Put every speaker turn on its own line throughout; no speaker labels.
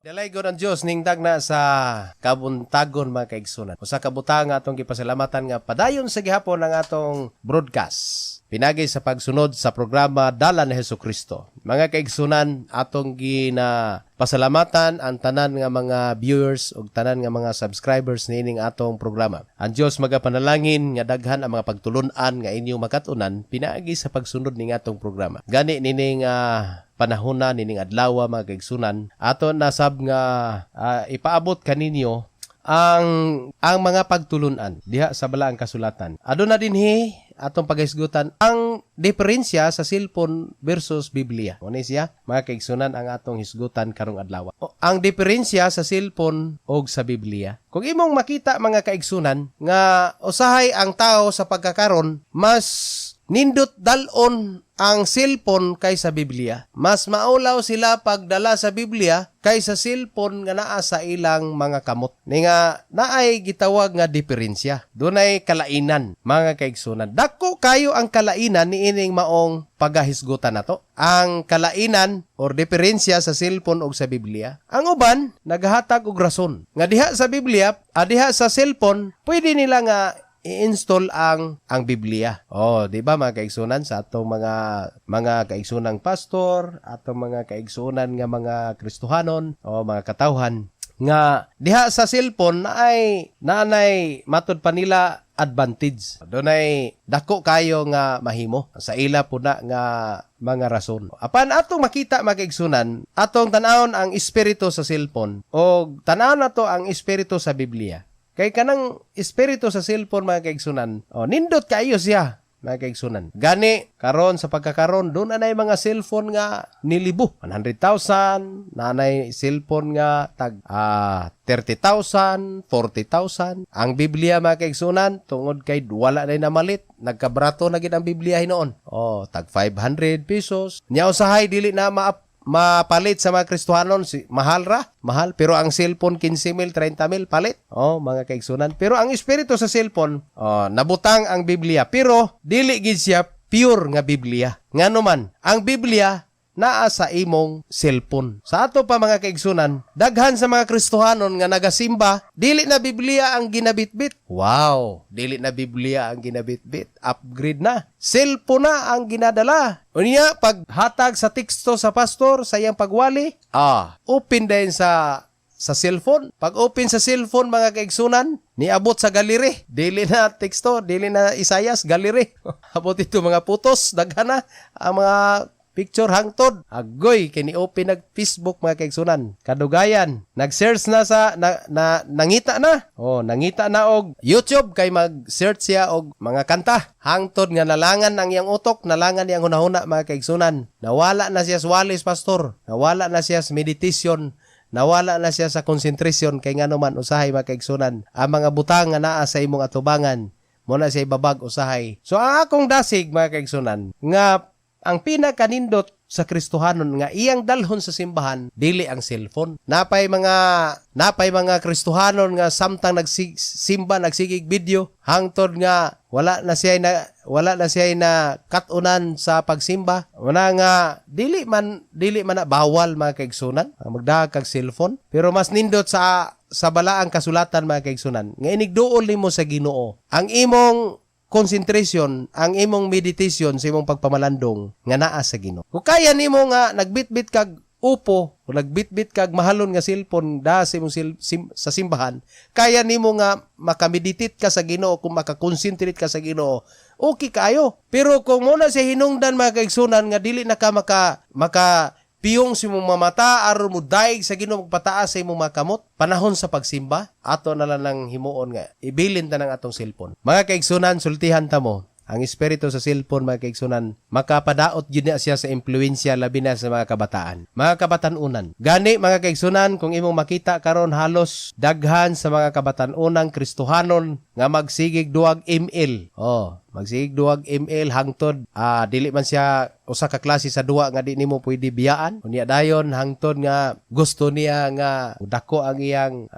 Dalay gud ang Dios ningtag na sa kabuntagon mga kaigsunan. Usa ka butang nga atong gipasalamatan nga padayon sa gihapon ang atong broadcast. Pinagi sa pagsunod sa programa Dala ni Hesukristo. Mga kaigsunan, atong pasalamatan ang tanan nga mga viewers ug tanan nga mga subscribers niining atong programa. Ang Dios magapanalangin nga daghan ang mga pagtulun-an nga inyong makatunan pinaagi sa pagsunod ning atong programa. Gani nining panahona nining adlaw mga kaigsunan aton nasab nga ipaabot kaninyo ang mga pagtulunan diha sa balaang kasulatan. Aduna dinhi atong paghisgutan ang diferensya sa cellphone versus Biblia. Ano siya? Mga kaigsunan ang atong hisgutan karong adlaw. Ang diferensya sa cellphone ug sa Biblia. Kung imong makita mga kaigsunan nga usahay ang tao sa pagkakaron mas nindot dalon ang cellphone kaysa Biblia. Mas maulaw sila pagdala sa Biblia kaysa cellphone nga naa sa ilang mga kamot. Ni nga naay gitawag nga diferensya. Dunay kalainan mga kaigsunan. Dako kayo ang kalainan niining maong pagahisgutan nato. Ang kalainan or diferensya sa cellphone ug sa Biblia. Ang uban naghatag og rason. Nga diha sa Biblia, diha sa cellphone, pwede nila nga i-install ang Biblia. Di ba mga kaigsunan sa atong mga kaigsunang pastor, atong mga kaigsunan nga mga Kristohanon o mga katawhan nga diha sa cellphone ay nanay matud pa nila advantage. Dunay dako kayo nga mahimo sa ila puna nga mga rason. Apan atong makita mga kaigsunan, atong tan-awon ang espiritu sa cellphone o tan-awon nato ang espiritu sa Biblia. Kay kanang espiritu sa cellphone mga kaigsunan, nindot kayo siya mga kaigsunan. Gani, karon sa pagkakaron, doon anay mga cellphone nga nilibo. 100,000, nanay cellphone nga tag 30,000, 40,000. Ang Biblia mga kaigsunan, tungod kay wala na namalit, nagkabrato na gid ang Biblia hinoon. Tag 500 pesos. Nya usahay dili na mapalit sa mga Kristohanon, mahal pero ang cellphone 15,000, 30,000 palit. Mga kaigsunan. Pero ang espiritu sa cellphone, nabutang ang Biblia, pero dili gid siya pure nga Biblia. Ngano man, ang Biblia naa sa imong cellphone. Sa ato pa mga kaigsunan, daghan sa mga Kristohanon nga nagasimba, dili na Biblia ang ginabitbit. Wow, dili na Biblia ang ginabitbit. Upgrade na. Cellphone na ang ginadala. Unya, paghatag sa teksto sa pastor sa iyang pagwali, open din sa cellphone. Pag open sa cellphone mga kaigsunan, niabot sa gallery. Dili na teksto, dili na isayas, gallery. Abot ito mga putos, daghan na ang mga picture hangtod. Agoy, kini open nag-Facebook mga kaigsunan. Kadugayan, nag-search na sa, nangita na. Nangita na og YouTube, kay mag-search siya og mga kanta. Hangtod nga nalangan ang iyang utok, nalangan iyang hunahuna mga kaigsunan. Nawala na siya sa walis, pastor. Nawala na siya sa meditation. Nawala na siya sa concentration, kay nga naman usahay mga kaigsunan. Ang mga butang nga naa sa imong atubangan, muna siya ibabag usahay. So ang akong dasig mga kaigsunan, nga ang pinakanindo't sa Kristohanon nga iyang dalhon sa simbahan dili ang cellphone. Napay mga Kristohanon nga samtang nagsimba nagsigig video hangtod nga wala na siya na katunan sa pagsimba. Wala nga dili man na bawal mga kaigsunan magdahag kag cellphone, pero mas nindot sa balaang kasulatan mga kaigsunan nga inigduol nimo sa Ginoo ang imong concentration, ang imong meditation sa imong pagpamalandong nga naa sa Ginoo. Kung kaya nimo nga nagbitbit kag upo o nagbitbit kag mahalon nga cellphone sa imong sa simbahan, kaya nimo nga makameditate ka sa Ginoo, kung makakonsentrate ka sa Ginoo, okay kayo. Pero kung muna siya hinungdan mga kaigsunan nga dili na ka maka piyong si mong mamata aron mo daig sa Ginoo magpataas sa imong mga kamot panahon sa pagsimba, ato na lang himuon nga ibilin ta ng atong cellphone. Mga kaigsunan, sultihan ta mo ang espiritu sa cellphone mga kaigsunan, makapadaot gyud na siya sa impluwensya labi na sa mga kabataan. Mga kabatanunan. Gani mga kaigsunan, kung imong makita karon halos daghan sa mga kabataunang Kristohanon nga magsigig duwag email. Magsigig duwag email hangtod dili man siya usa ka klase sa duwa nga di nimo pwede biyaan. Unya dayon hangtod nga gusto niya nga dako ang iyang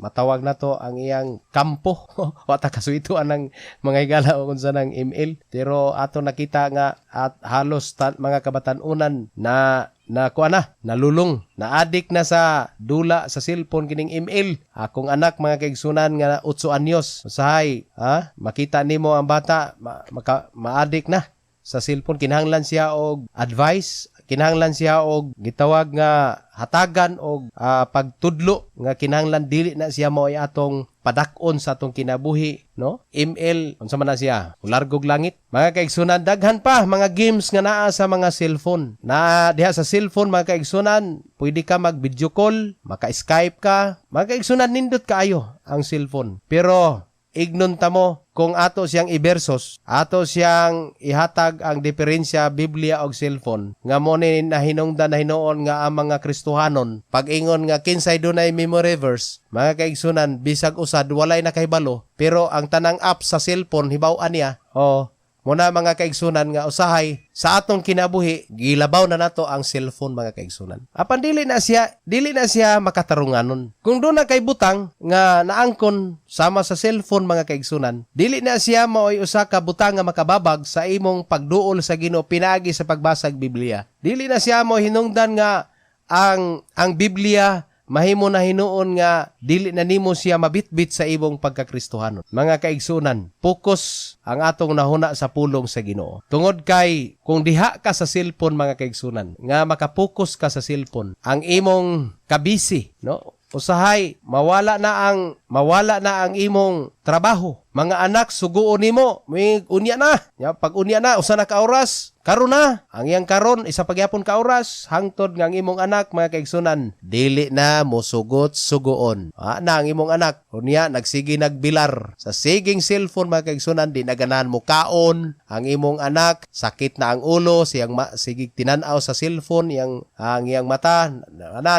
matawag nato ang iyang kampo. Wata kasuito anang mga higala o unsa nang email. Pero ato nakita nga at halos mga kabatanunan na nalulong, na-addict na sa dula sa cellphone kining email. Akong anak mga kaigsunan nga 8 anyos. Usahay, makita nimo ang bata ma-addict na sa cellphone, kinahanglan siya og advice, kinahanglan siya og gitawag nga hatagan og pagtudlo nga kinahanglan dili na siya mao atong padak-on sa atong kinabuhi, no? Email unsa man na siya, largog langit. Mga kaigsunan, daghan pa mga games nga naa sa mga cellphone. Na diha sa cellphone mga kaigsunan, pwede ka mag-video call, maka-Skype ka. Mga kaigsunan, nindot kaayo ang cellphone. Pero ignon ta mo kung ato siyang ibersos, ato siyang ihatag ang diferensya Biblia og cellphone, nga mo ni nahinungdan na hinuon nga ang mga Kristohanon, pag-ingon nga kinsay dunay memory verse, mga kaigsunan, bisag usad walay nakahibalo, pero ang tanang app sa cellphone hibaw-an niya. Muna mga kaigsunan nga usahay sa atong kinabuhi, gilabaw na nato ang cellphone mga kaigsunan. Apan dili na siya makatarunganon. Kung doon na kay butang nga naangkon sama sa cellphone mga kaigsunan, dili na siya maoy usa ka butang nga makababag sa imong pagduol sa Ginoo pinaagi sa pagbasag Biblia. Dili na siya mo hinungdan nga ang Biblia mahimo na hinuon nga dili na nimo siya mabitbit sa imong pagkakristohanon. Mga kaigsunan, focus ang atong nahuna sa pulong sa Ginoo. Tungod kay kung diha ka sa cellphone mga kaigsunan, nga makapokus ka sa cellphone, ang imong kabisi, no? Usahay mawala na ang imong trabaho. Mga anak suguon nimo, may unya na. Pag unya na usa na ka oras, karon na. Ang iyang karon isa pagyapon ka oras, hangtod nga ang imong anak mga kaigsunan, dili na mosugot suguon. Na ang imong anak unya nagsige nagbilar sa siging cellphone mga kaigsunan, di naganan mo kaon. Ang imong anak sakit na ang ulo, siyang sigig tinan-aw sa cellphone, ang iyang mata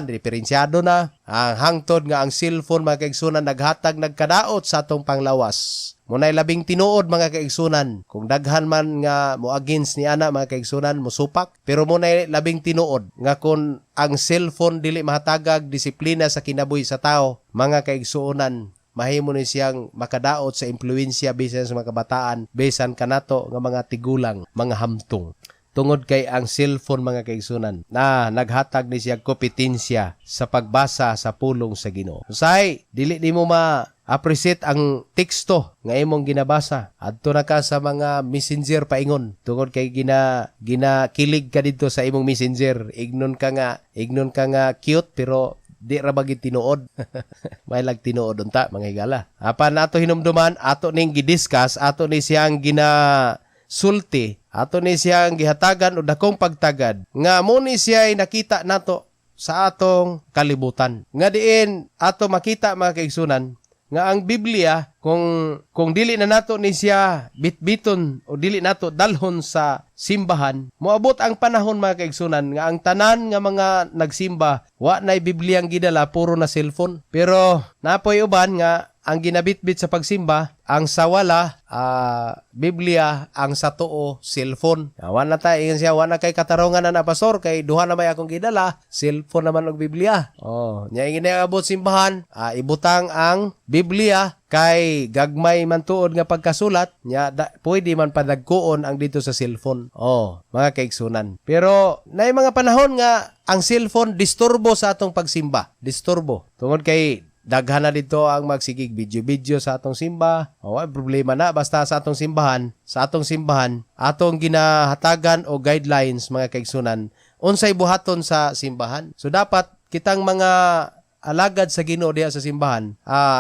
diferensyado na. Ang hangtod nga ang cellphone mga kaigsunan nagkadaot sa atong panglawas. Munay labing tinuod mga kaigsunan. Kung daghan man nga mo against ni ana mga kaigsunan musupak, pero munay labing tinuod nga kung ang cellphone dili mahatagag disiplina sa kinabuhi sa tao, mga kaigsunan, mahimo ni siyang makadaot sa impluwensya bisan sa mga kabataan, bisan kanato nga mga tigulang, mga hamtong. Tungod kay ang cellphone mga kaigsunan na naghatag ni siya kompetensya sa pagbasa sa pulong sa Ginoo. Usay, dili nimo ma-appreciate ang teksto nga imong ginabasa. Adto na ka sa mga messenger paingon. Tungod kay ginakilig ka dito sa imong messenger. Ignon ka nga cute pero di ra bagid tinuod. May lag tinuod unta mga higala. Apan ato hinumduman, ato ning gidiscuss, ato ni siyang sulti, ato ni siyang gihatagan o dakong pagtagad nga mo ni siya ay nakita nato sa atong kalibutan. Nga diin ato makita mga kaigsunan nga ang Biblia kung dili na nato ni siya bitbiton o dili nato dalhon sa simbahan, moabot ang panahon mga kaigsunan nga ang tanan nga mga nagsimba wa nay Bibliang gidala, puro na cellphone. Pero napoy uban nga ang ginabitbit sa pagsimba, ang sawala, Biblia, ang sa tuo, cellphone. Wana kay katarungan na pastor, kay duha na may akong gidala, cellphone naman og Biblia. Nya ginaabot simbahan, ibutang ang Biblia, kay gagmay man tuod nga pagkasulat, nya pwede man padagkuon ang dito sa cellphone. Mga kaigsunan. Pero nay mga panahon nga ang cellphone disturbo sa atong pagsimba. Disturbo. Tungod kay daghan na dito ang magsigig video sa atong simba. Problema na basta sa atong simbahan, atong ginahatagan o guidelines mga kaigsunan unsay buhaton sa simbahan. So dapat kitang mga alagad sa Ginoo diha sa simbahan,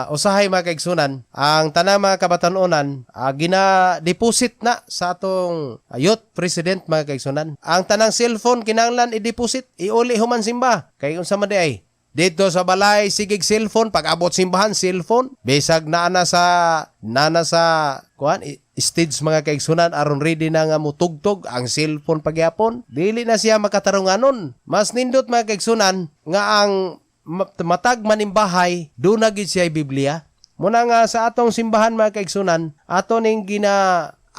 usahay mga kaigsunan, ang tanang mga kabatanunan gina-deposit na sa atong youth president mga kaigsunan. Ang tanang cellphone kinahanglan i-deposit, iuli human simba. Kay unsa man di ay dito sa balay sigig cellphone, pag abot simbahan cellphone, bisag naana sa stage mga kaigsunan aron ready na nga mutugtog ang cellphone pagyapon, dili na siya makatarunganon. Mas nindot mga kaigsunan nga ang matag manimbahay doon na gid siya Biblia. Muna nga sa atong simbahan mga kaigsunan, ato ning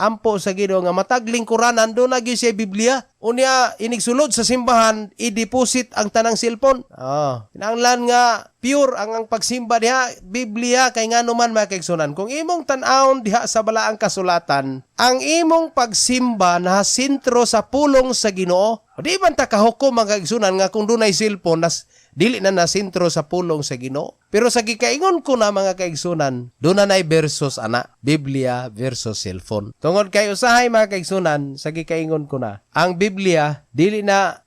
ampo sa Ginoo nga matagling Quranan do na gyud siya Biblia. Unya inigsulod sa simbahan, i-deposit ang tanang cellphone. Kinahanglan nga pure ang pagsimba diha Biblia kay nganuman mga kaigsunan. Kung imong tan-awon diha sa balaang kasulatan, ang imong pagsimba na sentro sa pulong sa Ginoo, di man ta kahukom mga kaigsunan nga kung dunay cellphone dili na sentro sa pulong sa Ginoo. Pero sa gikaingon ko na mga kaigsunan, doon na versus ana, Biblia versus cellphone. Tungod kay usahay mga kaigsunan, sa gikaingon ko na, ang Biblia dili na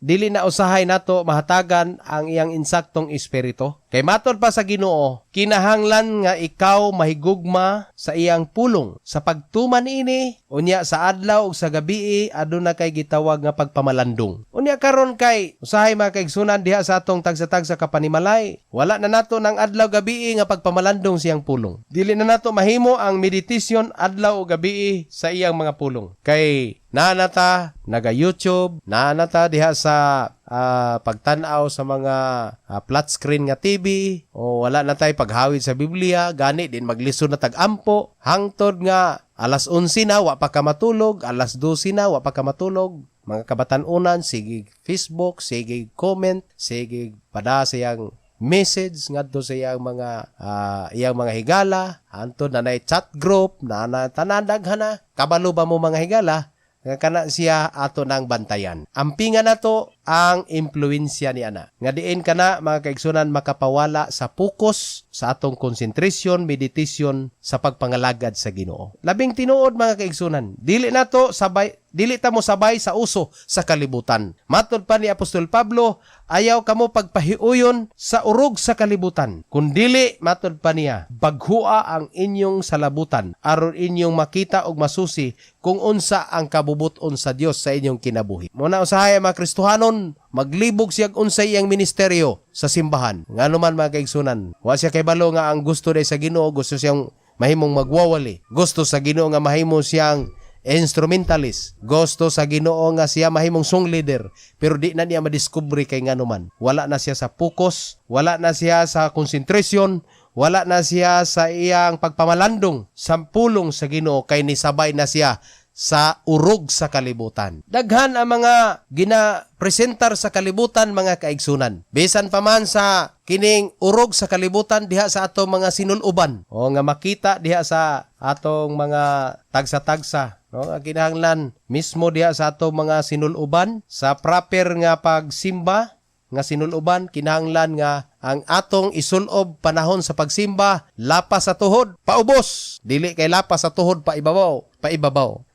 usahay nato mahatagan ang iyang insaktong espiritu. Kay matod pa sa Ginoo, kinahanglan nga ikaw mahigugma sa iyang pulong. Sa pagtuman ini, unya sa adlaw ug sa gabi aduna kay gitawag nga pagpamalandong. Unya karon kay usahay mga kaigsunan diha sa atong tagsa-tagsa kapanimalay, wala na nato ng adlaw gabi nga pagpamalandong siyang pulong. Dili na nato mahimo ang meditation adlaw o gabi sa iyang mga pulong. Kay naanata naga-YouTube, naanata diha sa pagtan-aw sa mga flat screen nga TV, o wala na tay paghawid sa Biblia, gani din maglisod na tag-ampo, hangtod nga alas 11 na wa pa ka matulog, alas 12 na wa pa ka matulog. Mga kabatan-unan, sige Facebook, sige comment, sige pada siyang message ngadto sa iyang mga higala, hantod na chat group, na tanan daghan kabalo ba mo mga higala, nga kana siya ato nang bantayan. Ampingan nato ang impluensya ni ana. Nga diin kana mga kaigsunan makapawala sa focus sa atong konsentrasyon, meditation sa pagpangalagad sa Ginoo. Labing tinuod mga kaigsunan, dili ta mo sabay sa uso sa kalibutan. Matod pa ni Apostol Pablo, ayaw kamo pagpahiuyon sa urog sa kalibutan. Kundili, matod pa niya, baghua ang inyong salabutan aron inyong makita og masusi kung unsa ang kabubuton sa Dios sa inyong kinabuhi. Muna usahay mga Kristohanon, maglibog siya unsay iyang ministeryo sa simbahan. Ngano man mga kaigsunan, wa siya kay balo nga ang gusto day sa Ginoo, gusto siyang mahimong magwawali. Gusto sa Ginoo nga mahimo siyang instrumentalist. Gusto sa Ginoo nga siya mahimong song leader, pero di na niya madiskubre kay ngano man. Wala na siya sa focus, wala na siya sa konsentrasyon, wala na siya sa iyang pagpamalandong sa pulong sa Ginoo, kay nisabay na siya sa urog sa kalibutan. Daghan ang mga gina-presentar sa kalibutan mga kaigsunan. Bisan pa man sa kining urog sa kalibutan diha sa atong mga sinul-uban, o nga makita diha sa atong mga tagsa-tagsa, no? Kinahanglan mismo diha sa atong mga sinul-uban sa proper nga pagsimba nga sinul-uban, kinahanglan nga ang atong isulob panahon sa pagsimba lapas sa tuhod paubos, dili kay lapas sa tuhod paibabaw.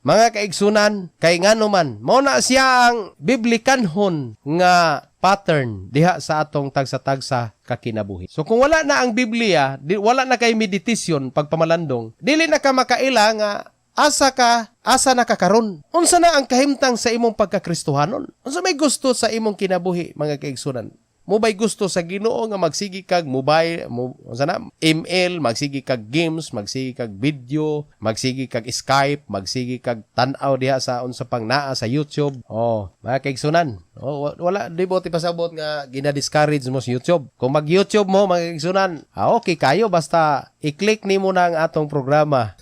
Mga kaigsunan, kay ngano man mao na siya ang biblikanhon nga pattern diha sa atong tagsa-tagsa kakinabuhi. So kung wala na ang Biblia, wala na kay meditation pagpamalandong, dili na ka makaila nga asa na kakaron. Unsa na ang kahimtang sa imong pagkakristohanon? Unsa may gusto sa imong kinabuhi mga kaigsunan? Mo bay gusto sa Ginoo nga magsigi kag mobile, email, magsigi kag games, magsigi kag video, magsigi kag Skype, magsigi kag tan-aw diha sa unsa pang naa sa YouTube. Mga kaigsunan, wala di boti pasabot nga gina-discourage mo sa YouTube. Kung mag-YouTube mo mga kaigsunan, okay kayo basta i-click nimo na ang atong programa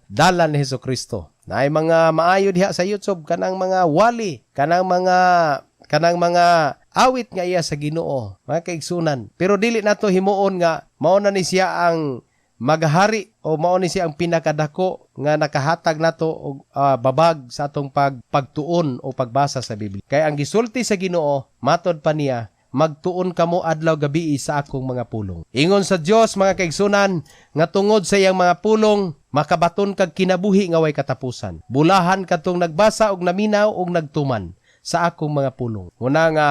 Dalan ni Hesukristo. Naay mga maayo diha sa YouTube, kanang mga wali, kanang mga awit nga iya sa Ginoo, mga kaigsunan. Pero dili nato himuon nga mao na ni siya ang maghari o mao ni siya ang pinakadako nga nakahatag nato og babag sa atong pagtuon o pagbasa sa Biblia. Kay ang gisulti sa Ginoo, matod pa niya, magtuon kamo adlaw gabi sa akong mga pulong. Ingon sa Dios mga kaigsunan nga tungod sa iyang mga pulong makabaton kag kinabuhi nga way katapusan. Bulahan katong nagbasa og naminaw og nagtuman sa akong mga pulong. Una nga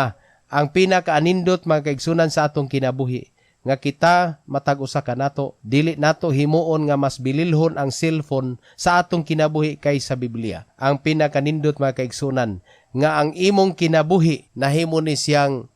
ang pinakaanindot mga kaigsunan sa atong kinabuhi nga kita matag-usa ka nato, dili nato himuon nga mas bililhon ang cellphone sa atong kinabuhi kaysa Biblia. Ang pinakanindot mga kaigsunan nga ang imong kinabuhi nahimo ni siyang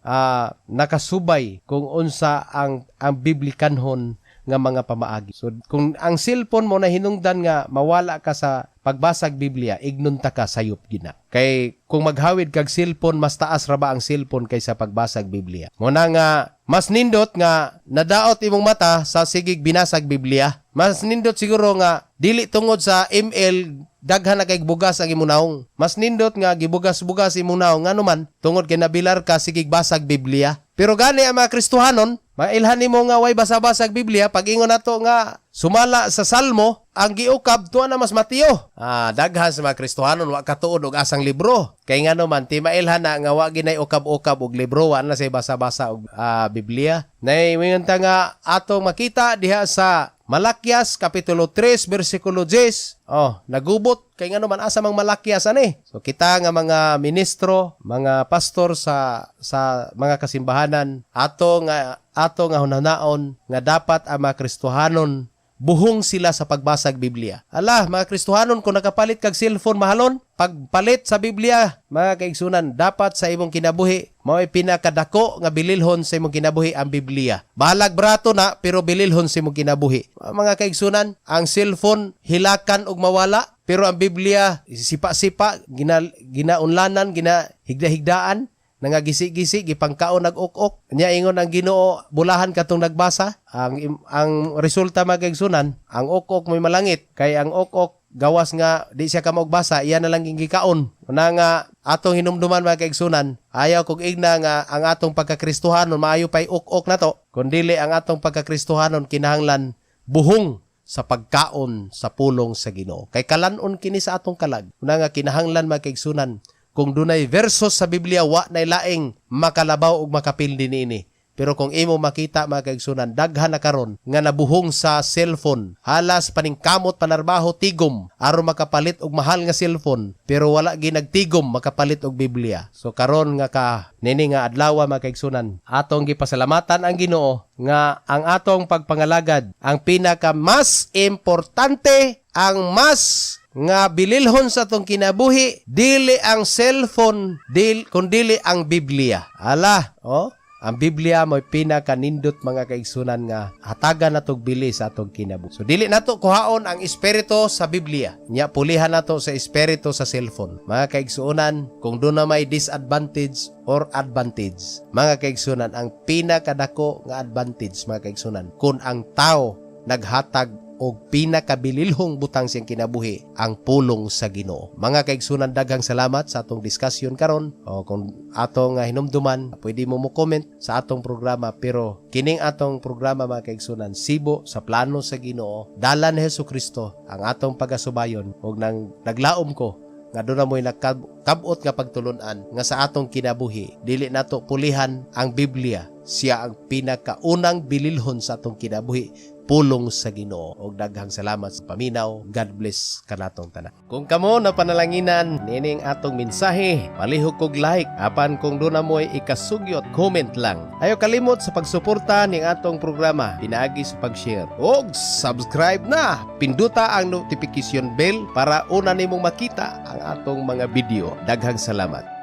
nakasubay kung unsa ang biblikanhon nga mga pamaagi. So kung ang cellphone mo na hinungdan nga mawala ka sa pagbasag Biblia, ignunta ka sayop gina. Kay kung maghawid kag cellphone, mas taas ra ba ang cellphone kaysa pagbasag Biblia? Muna nga mas nindot nga nadaot imong mata sa sigig binasag Biblia. Mas nindot siguro nga dili tungod sa email, daghan na kay bugas ang imong naong. Mas nindot nga gibugas-bugas imong naong nganuman tungod kay nabilar ka sige basag Biblia. Pero gani ang mga Kristohanon, mailhan nimo nga way basa-basag Biblia pag-ingon nato nga sumala sa Salmo ang giukab tuwa na mas Mateo. Daghan sa mga Kristohanon wa katuod og asang libro. Kay ngano man ti mailhan na nga wa ginay ukab-ukab og libro wa na say basa-basa og Biblia. Nay mingon ta nga atong makita diha sa Malakias Kapitulo 3 versikulo 10. Nagubot kay ngano man asa mang Malakias ani. So kita nga mga ministro, mga pastor sa mga kasimbahanan ato nga hunahnaon nga dapat ang mga Kristohanon buhong sila sa pagbasag Biblia. Mga Kristohanon kung nakapalit kag cellphone mahalon, pagpalit sa Biblia, mga kaigsunan, dapat sa imong kinabuhi, mao'y pinakadako nga bililhon sa imong kinabuhi ang Biblia. Balag brato na, pero bililhon sa imong kinabuhi. Mga kaigsunan, ang cellphone hilakan og mawala, pero ang Biblia sipa-sipa, ginaunlanan, ginahigda-higdaan, nangagisi-gisi, gipangkaon nag-ok-ok. Nya ingon ang Ginoo, bulahan katong nagbasa. Ang resulta mga kaigsunan, ang ok-ok may malangit. Kay ang ok-ok, gawas nga di siya ka magbasa, iyan na lang gikaon. Una nga atong hinumduman mga kaigsunan, ayaw kog igna nga ang atong pagkakristohanon maayo pay ok-ok na to. Kundili ang atong pagkakristohanon kinahanglan buhong sa pagkaon sa pulong sa Ginoo. Kay kalanon kini sa atong kalag. Una nga kinahanglan mga kaigsunan, kung dunay versos sa Biblia, wa na laing makalabaw ug makapildi niini. Pero kung imo makita mga kaigsunan, daghan na karon nga nabuhong sa cellphone, halas paningkamot panarbaho tigom aron makapalit og mahal nga cellphone, pero wala ginagtigom makapalit og Biblia. So karon nga nini nga adlaw mga kaigsunan, atong gipasalamatan ang Ginoo nga ang atong pagpangalagad ang pinaka mas importante, ang mas nga bililhon sa tong kinabuhi, dili ang cellphone, kundi ang Biblia. Ang Biblia mo'y pinakanindot mga kaigsunan nga hatagan natong bili sa atong kinabuhi. So dili nato kuhaon ang espiritu sa Biblia. Nya pulihan nato sa espiritu sa cellphone. Mga kaigsunan, kung doon na may disadvantage or advantage, mga kaigsunan, ang pinakadako nga advantage mga kaigsunan, kung ang tao naghatag o pinakabililhong butang siyang kinabuhi ang pulong sa Ginoo. Mga kaigsunan, daghang salamat sa atong diskusyon karon. Kung atong hinumduman, pwede mo comment sa atong programa, pero kining atong programa mga kaigsunan sibo sa plano sa Ginoo. Dalan ni Hesukristo ang atong pagasubayon ug naglaom ko nga doon na mo'y nakabot nga pagtulunan nga sa atong kinabuhi, dili nato pulihan ang Biblia. Siya ang pinakaunang bililhon sa atong kinabuhi, pulong sa Ginoo. Og daghang salamat sa paminaw. God bless kanatong tanan. Kung kamo na panalanginan nining atong mensahe, palihog kog like, apan kung doon na mo'y ikasugyot, comment lang. Ayaw kalimot sa pagsuporta ning atong programa, pinaagi sa pag-share. Og subscribe na! Pinduta ang notification bell para una nimong makita ang atong mga video. Daghang salamat.